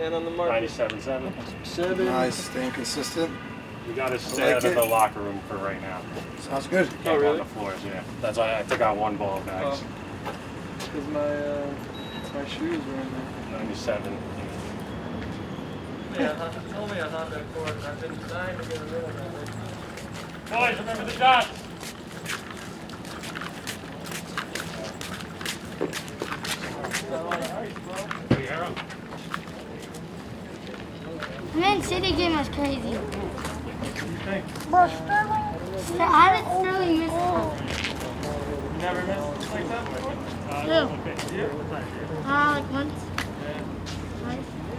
And on the mark? 97.7. Nice, staying consistent. We got to stay out of the locker room for right now. Sounds good. Can't go on the floors, yeah. That's why I took out one ball bag. Because my shoes were in there. 97. Yeah, it's only a Honda Accord, and I've been trying to get rid of that. Boys, remember the shots! Man City game was crazy. Bro, How did Sterling miss one? never missed like that? Two. Like once.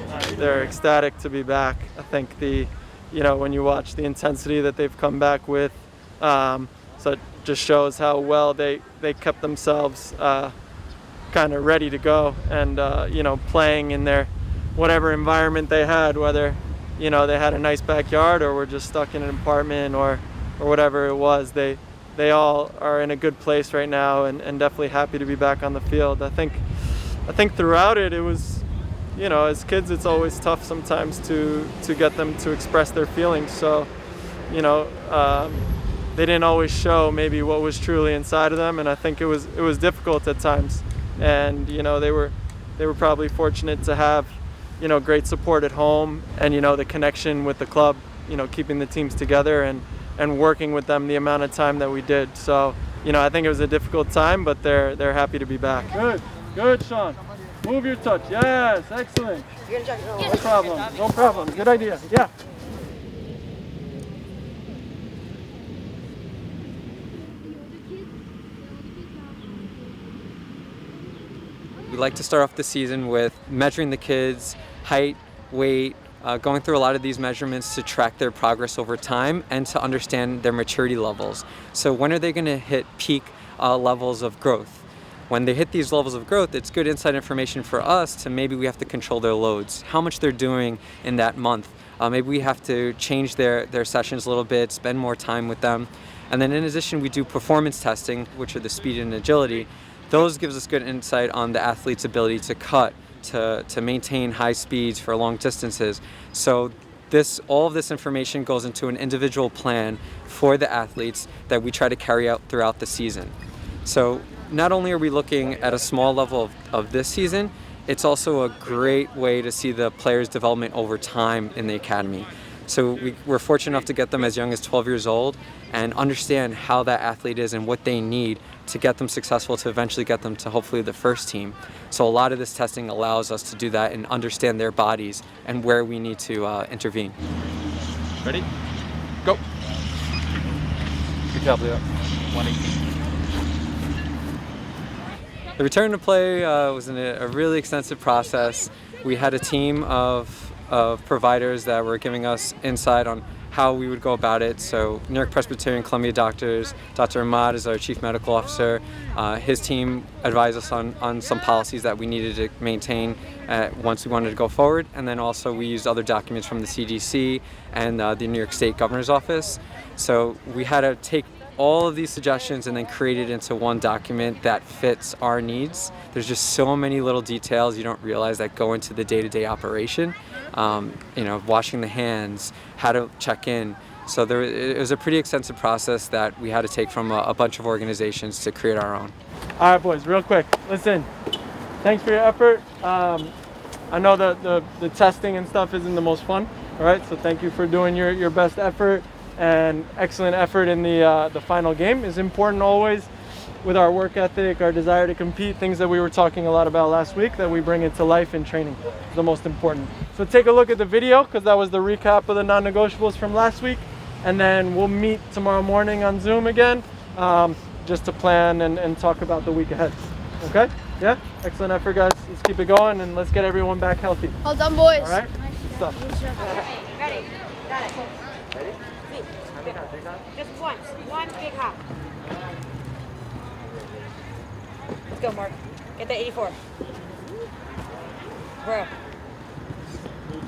Twice. They're ecstatic to be back. I think when you watch the intensity that they've come back with, so it just shows how well they kept themselves kind of ready to go and playing in their whatever environment they had, whether they had a nice backyard or were just stuck in an apartment or whatever it was. They all are in a good place right now and definitely happy to be back on the field. I think throughout it was, as kids it's always tough sometimes to get them to express their feelings. So they didn't always show maybe what was truly inside of them, and I think it was difficult at times. And they were probably fortunate to have great support at home and the connection with the club, keeping the teams together and working with them the amount of time that we did. So I think it was a difficult time, but they're happy to be back. Good, Sean. Move your touch. Yes, excellent. No problem. Good idea. Yeah. We like to start off the season with measuring the kids' height, weight, going through a lot of these measurements to track their progress over time and to understand their maturity levels. So when are they going to hit peak levels of growth? When they hit these levels of growth, it's good inside information for us to maybe we have to control their loads, how much they're doing in that month. Maybe we have to change their sessions a little bit, spend more time with them. And then in addition, we do performance testing, which are the speed and agility. Those gives us good insight on the athlete's ability to cut, to maintain high speeds for long distances. So all of this information goes into an individual plan for the athletes that we try to carry out throughout the season. So not only are we looking at a small level of this season, it's also a great way to see the players' development over time in the academy. So we're fortunate enough to get them as young as 12 years old and understand how that athlete is and what they need to get them successful to eventually get them to hopefully the first team. So a lot of this testing allows us to do that and understand their bodies and where we need to intervene. Ready? Go. Good job, Leo. 118. The return to play was a really extensive process. We had a team of providers that were giving us insight on how we would go about it. So New York Presbyterian Columbia doctors, Dr. Ahmad is our chief medical officer. His team advised us on some policies that we needed to maintain once we wanted to go forward. And then also we used other documents from the CDC and the New York State Governor's Office. So we had to take all of these suggestions and then create it into one document that fits our needs. There's just so many little details you don't realize that go into the day-to-day operation. Washing the hands, how to check in. So it was a pretty extensive process that we had to take from a bunch of organizations to create our own. All right, boys, real quick. Listen, thanks for your effort. I know that the testing and stuff isn't the most fun, all right? So thank you for doing your best effort, and excellent effort in the final game is important always. With our work ethic, our desire to compete, things that we were talking a lot about last week, that we bring into life in training is the most important. So take a look at the video, because that was the recap of the non-negotiables from last week, and then we'll meet tomorrow morning on Zoom again, just to plan and talk about the week ahead. Okay? Yeah? Excellent effort, guys. Let's keep it going and let's get everyone back healthy. Well done, boys. All right? Good stuff. Ready? Got it. Ready? Just once. One big hop. Let's go, Mark. Get that 84. Bro.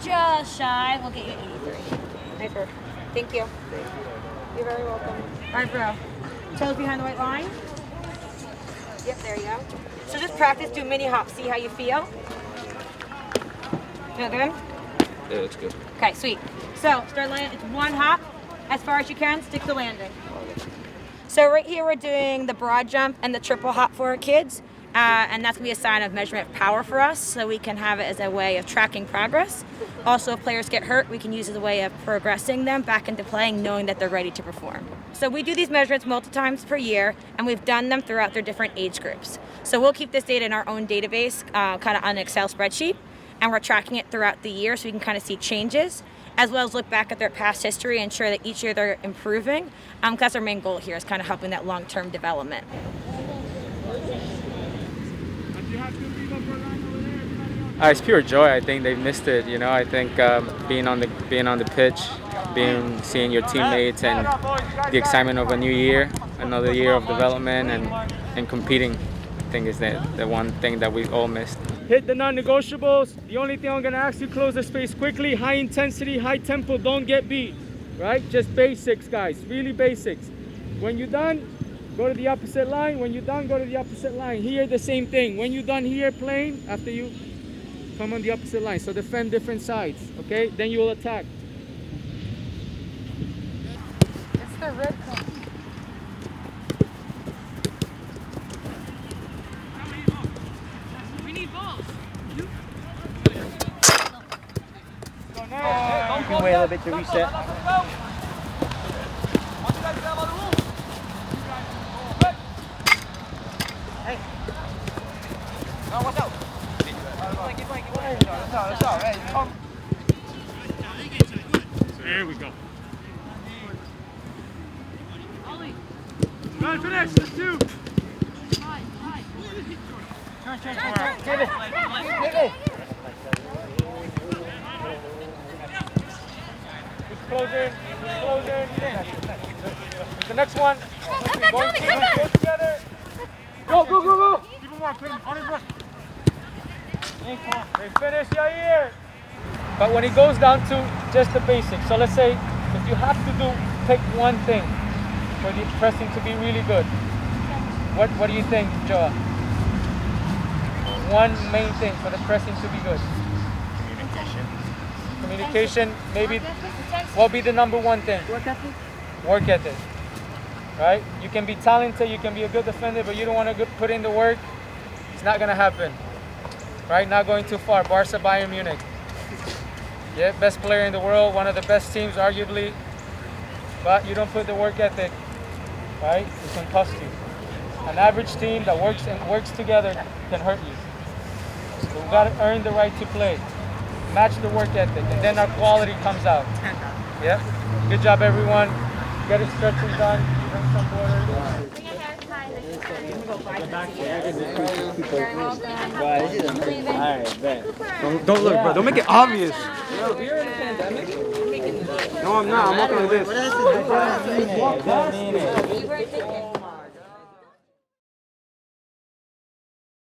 Just shy. We'll get you 83. Nice work. Thank you. You're very welcome. All right, bro. Toes behind the white line. Yep, there you go. So just practice, do mini hops. See how you feel. Feel good? Yeah, it's good. Okay, sweet. So start landing. It's one hop as far as you can. Stick to landing. So right here we're doing the broad jump and the triple hop for our kids. And that's going to be a sign of measurement of power for us, so we can have it as a way of tracking progress. Also, if players get hurt, we can use it as a way of progressing them back into playing, knowing that they're ready to perform. So we do these measurements multiple times per year, and we've done them throughout their different age groups. So we'll keep this data in our own database, kind of on an Excel spreadsheet, and we're tracking it throughout the year so we can kind of see changes, as well as look back at their past history and ensure that each year they're improving. That's our main goal here, is kind of helping that long-term development. It's pure joy. I think they missed it. You know, I think being on the pitch, seeing your teammates, and the excitement of a new year, another year of development and competing, I think is the one thing that we all missed. Hit the non-negotiables. The only thing I'm gonna ask you, close the space quickly. High intensity, high tempo. Don't get beat. Right? Just basics, guys. Really basics. When you're done, go to the opposite line. When you're done, go to the opposite line. Here, the same thing. When you're done here playing, after you come on the opposite line. So defend different sides, okay? Then you will attack. It's the red card. We need balls. You can wait a little bit to reset. Hey. No, watch out. There we go. Go ahead, finish. Let's do. Give it. Closing. The next one. Go together. Go. Keep them on, on his rush. They finish Yair. But when it goes down to just the basics, so let's say if you have to pick one thing for the pressing to be really good, what do you think, Joa? One main thing for the pressing to be good. Communication, maybe. What will be the number one thing? Work ethic. Right? You can be talented, you can be a good defender, but you don't want to put in the work. It's not gonna happen. Right? Not going too far. Barca, Bayern Munich. Yeah, best player in the world, one of the best teams, arguably. But you don't put the work ethic, right? It can cost you. An average team that works together can hurt you. So we've got to earn the right to play. Match the work ethic, and then our quality comes out. Yeah. Good job, everyone. Get a stretching done. Drink some water. Don't look, bro. Don't make it obvious. You're in a pandemic. No, I'm not. I'm walking like this.